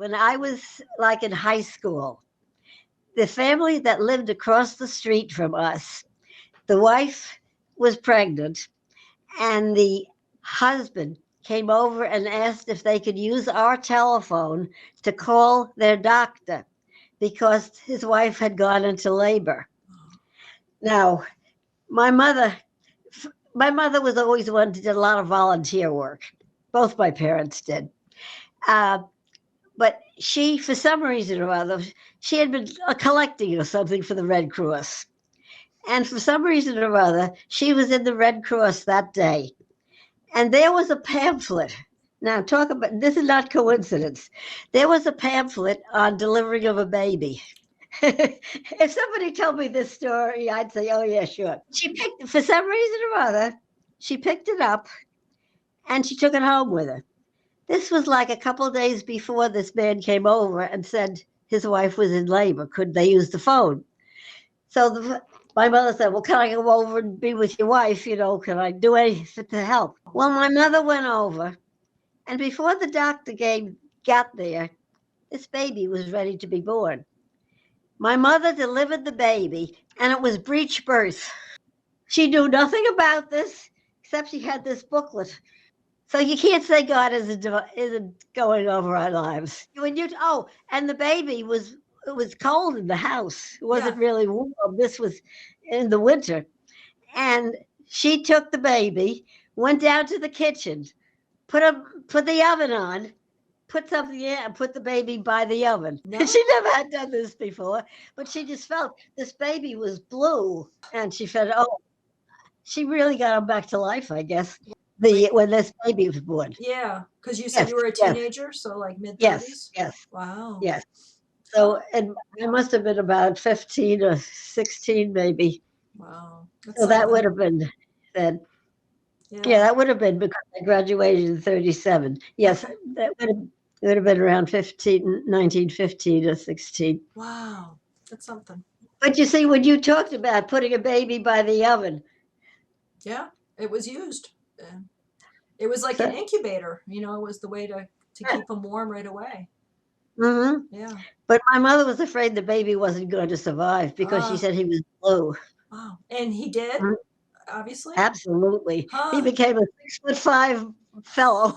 when I was like in high school, the family that lived across the street from us, the wife was pregnant, and the husband came over and asked if they could use our telephone to call their doctor because his wife had gone into labor. Now, my mother my mother was always one who did a lot of volunteer work. Both my parents did. Uh, but she, for some reason or other, she had been collecting or something for the Red Cross. And for some reason or other, she was in the Red Cross that day. And there was a pamphlet. Now, talk about this is not coincidence. There was a pamphlet on delivering of a baby. If somebody told me this story, I'd say, "Oh yeah, sure." She picked, for some reason or other, she picked it up and she took it home with her. This was like a couple of days before this man came over and said his wife was in labor. Could they use the phone? So my mother said, "Well, can I go over and be with your wife? Can I do anything to help?" Well, my mother went over, and before the doctor got there, this baby was ready to be born. My mother delivered the baby, and it was breech birth. She knew nothing about this, except she had this booklet. So you can't say God isn't going over our lives. And the baby it was cold in the house. It wasn't Yeah. really warm. This was in the winter. And she took the baby, went down to the kitchen, put the oven on, put something in, and put the baby by the oven. No. She never had done this before, but she just felt this baby was blue, and she felt, oh, she really got him back to life, I guess. When this baby was born. Yeah, because you said Yes, you were a yes, teenager, so like mid yes, 30s. yes, Wow. yes. So, Oh, and I must have been about 15 or 16, maybe. wow. That's So that would something. have been then. Yeah, Yeah. that would have been because I graduated in 37. Yes, Okay. it would have been around 1915 or 16. Wow. That's something. But you see, when you talked about putting a baby by the oven, Yeah, it was used. Uh, It was like an so, incubator. It was the way to yeah, keep them warm right away. hmm Yeah. but my mother was afraid the baby wasn't going to survive because she Ah, said he was blue. wow. And he did, Mhm. obviously. Absolutely. He Huh. became a 6'5" fellow.